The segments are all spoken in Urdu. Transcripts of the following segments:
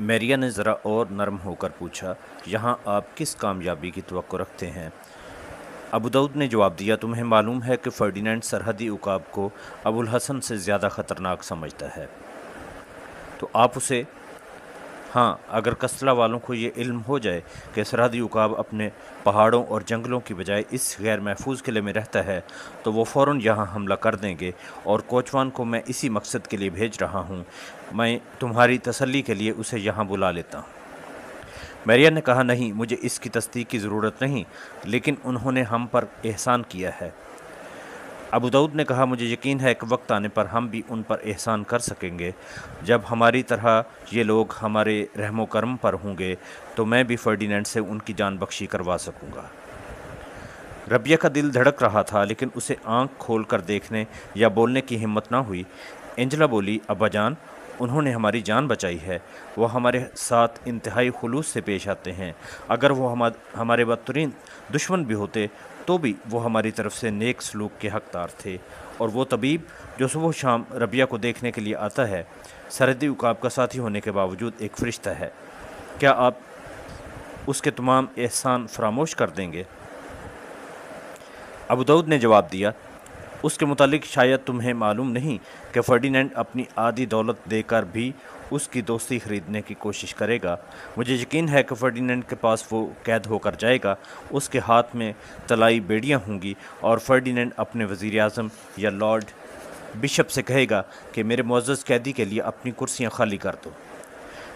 میریا نے ذرا اور نرم ہو کر پوچھا، یہاں آپ کس کامیابی کی توقع رکھتے ہیں؟ ابو داؤد نے جواب دیا، تمہیں معلوم ہے کہ فرڈینینڈ سرحدی عقاب کو ابو الحسن سے زیادہ خطرناک سمجھتا ہے۔ تو آپ اسے؟ ہاں، اگر کسلا والوں کو یہ علم ہو جائے کہ سرحدی عقاب اپنے پہاڑوں اور جنگلوں کی بجائے اس غیر محفوظ قلعے میں رہتا ہے تو وہ فوراً یہاں حملہ کر دیں گے، اور کوچوان کو میں اسی مقصد کے لیے بھیج رہا ہوں۔ میں تمہاری تسلی کے لیے اسے یہاں بلا لیتا ہوں۔ میریا نے کہا، نہیں، مجھے اس کی تصدیق کی ضرورت نہیں، لیکن انہوں نے ہم پر احسان کیا ہے۔ ابو داؤد نے کہا، مجھے یقین ہے کہ وقت آنے پر ہم بھی ان پر احسان کر سکیں گے۔ جب ہماری طرح یہ لوگ ہمارے رحم و کرم پر ہوں گے تو میں بھی فرڈینینڈ سے ان کی جان بخشی کروا سکوں گا۔ ربیہ کا دل دھڑک رہا تھا، لیکن اسے آنکھ کھول کر دیکھنے یا بولنے کی ہمت نہ ہوئی۔ اینجلا بولی، ابا جان، انہوں نے ہماری جان بچائی ہے، وہ ہمارے ساتھ انتہائی خلوص سے پیش آتے ہیں۔ اگر وہ ہمارے بدترین دشمن بھی ہوتے تو بھی وہ ہماری طرف سے نیک سلوک کے حقدار تھے۔ اور وہ طبیب جو صبح و شام ربیہ کو دیکھنے کے لیے آتا ہے، سرحدی عقاب کا ساتھی ہونے کے باوجود ایک فرشتہ ہے۔ کیا آپ اس کے تمام احسان فراموش کر دیں گے؟ ابو داؤد نے جواب دیا، اس کے متعلق شاید تمہیں معلوم نہیں کہ فرڈینینڈ اپنی آدھی دولت دے کر بھی اس کی دوستی خریدنے کی کوشش کرے گا۔ مجھے یقین ہے کہ فرڈینینڈ کے پاس وہ قید ہو کر جائے گا، اس کے ہاتھ میں طلائی بیڑیاں ہوں گی، اور فرڈینینڈ اپنے وزیر اعظم یا لارڈ بشپ سے کہے گا کہ میرے معزز قیدی کے لیے اپنی کرسیاں خالی کر دو۔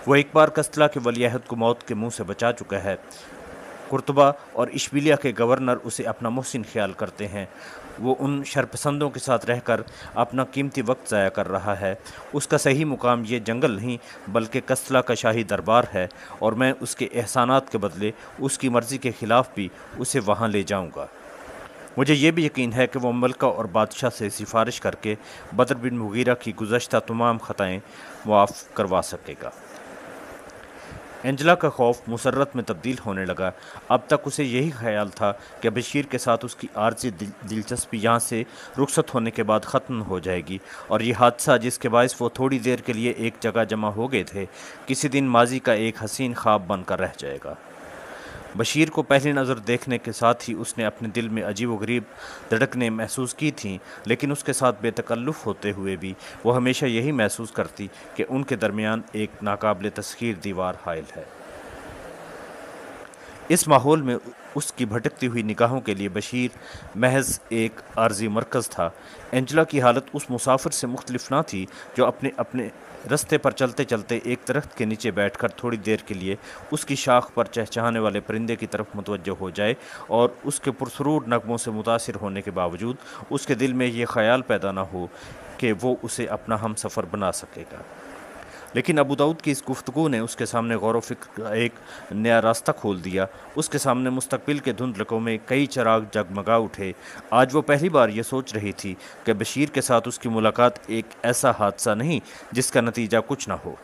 وہ ایک بار کستلا کے ولیعہد کو موت کے منہ سے بچا چکا ہے۔ قرطبہ اور اشبیلیہ کے گورنر اسے اپنا محسن خیال کرتے ہیں۔ وہ ان شرپسندوں کے ساتھ رہ کر اپنا قیمتی وقت ضائع کر رہا ہے۔ اس کا صحیح مقام یہ جنگل نہیں بلکہ کستلا کا شاہی دربار ہے، اور میں اس کے احسانات کے بدلے اس کی مرضی کے خلاف بھی اسے وہاں لے جاؤں گا۔ مجھے یہ بھی یقین ہے کہ وہ ملکہ اور بادشاہ سے سفارش کر کے بدر بن مغیرہ کی گزشتہ تمام خطائیں معاف کروا سکے گا۔ اینجلا کا خوف مسرت میں تبدیل ہونے لگا۔ اب تک اسے یہی خیال تھا کہ بشیر کے ساتھ اس کی عارضی دلچسپی یہاں سے رخصت ہونے کے بعد ختم ہو جائے گی، اور یہ حادثہ جس کے باعث وہ تھوڑی دیر کے لیے ایک جگہ جمع ہو گئے تھے، کسی دن ماضی کا ایک حسین خواب بن کر رہ جائے گا۔ بشیر کو پہلی نظر دیکھنے کے ساتھ ہی اس نے اپنے دل میں عجیب و غریب دھڑکنیں محسوس کی تھیں، لیکن اس کے ساتھ بے تکلف ہوتے ہوئے بھی وہ ہمیشہ یہی محسوس کرتی کہ ان کے درمیان ایک ناقابل تسخیر دیوار حائل ہے۔ اس ماحول میں اس کی بھٹکتی ہوئی نگاہوں کے لیے بشیر محض ایک عارضی مرکز تھا۔ اینجلا کی حالت اس مسافر سے مختلف نہ تھی جو اپنے رستے پر چلتے چلتے ایک درخت کے نیچے بیٹھ کر تھوڑی دیر کے لیے اس کی شاخ پر چہچہانے والے پرندے کی طرف متوجہ ہو جائے، اور اس کے پرسرور نغموں سے متاثر ہونے کے باوجود اس کے دل میں یہ خیال پیدا نہ ہو کہ وہ اسے اپنا ہم سفر بنا سکے گا۔ لیکن ابو داؤد کی اس گفتگو نے اس کے سامنے غور و فکر کا ایک نیا راستہ کھول دیا۔ اس کے سامنے مستقبل کے دھندلکوں میں کئی چراغ جگمگا اٹھے۔ آج وہ پہلی بار یہ سوچ رہی تھی کہ بشیر کے ساتھ اس کی ملاقات ایک ایسا حادثہ نہیں جس کا نتیجہ کچھ نہ ہو۔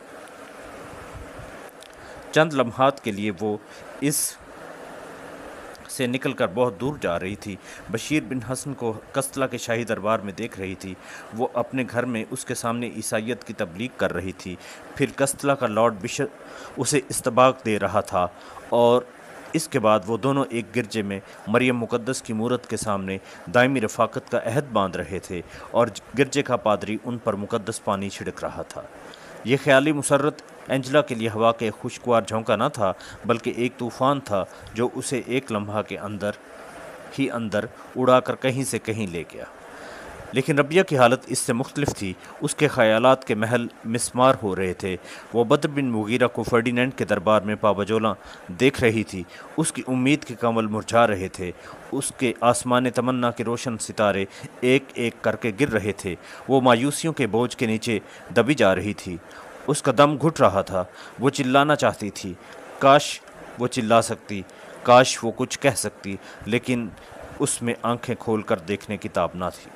چند لمحات کے لیے وہ اس سے نکل کر بہت دور جا رہی تھی۔ بشیر بن حسن کو کستلا کے شاہی دربار میں دیکھ رہی تھی۔ وہ اپنے گھر میں اس کے سامنے عیسائیت کی تبلیغ کر رہی تھی۔ پھر کستلا کا لارڈ بشپ اسے استباق دے رہا تھا، اور اس کے بعد وہ دونوں ایک گرجے میں مریم مقدس کی مورت کے سامنے دائمی رفاقت کا عہد باندھ رہے تھے، اور گرجے کا پادری ان پر مقدس پانی چھڑک رہا تھا۔ یہ خیالی مسرت اینجلا کے لیے ہوا کے خوشگوار جھونکا نہ تھا بلکہ ایک طوفان تھا جو اسے ایک لمحہ کے اندر ہی اندر اڑا کر کہیں سے کہیں لے گیا۔ لیکن ربیہ کی حالت اس سے مختلف تھی۔ اس کے خیالات کے محل مسمار ہو رہے تھے۔ وہ بدر بن مغیرہ کو فرڈینینڈ کے دربار میں پابجولاں دیکھ رہی تھی۔ اس کی امید کے کنول مرجھا رہے تھے۔ اس کے آسمان تمنا کے روشن ستارے ایک ایک کر کے گر رہے تھے۔ وہ مایوسیوں کے بوجھ کے نیچے دبی جا رہی تھی۔ اس کا دم گھٹ رہا تھا۔ وہ چلانا چاہتی تھی، کاش وہ چلا سکتی، کاش وہ کچھ کہہ سکتی، لیکن اس میں آنکھیں کھول کر دیکھنے کی تاب نہ تھی۔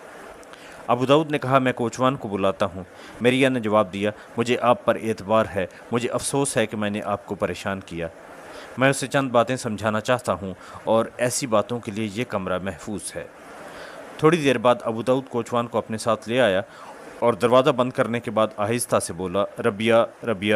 ابو داؤد نے کہا، میں کوچوان کو بلاتا ہوں۔ میریا نے جواب دیا، مجھے آپ پر اعتبار ہے، مجھے افسوس ہے کہ میں نے آپ کو پریشان کیا۔ میں اسے چند باتیں سمجھانا چاہتا ہوں، اور ایسی باتوں کے لیے یہ کمرہ محفوظ ہے۔ تھوڑی دیر بعد ابو داؤد کوچوان کو اپنے ساتھ لے آیا، اور دروازہ بند کرنے کے بعد آہستہ سے بولا، ربیہ، ربیہ۔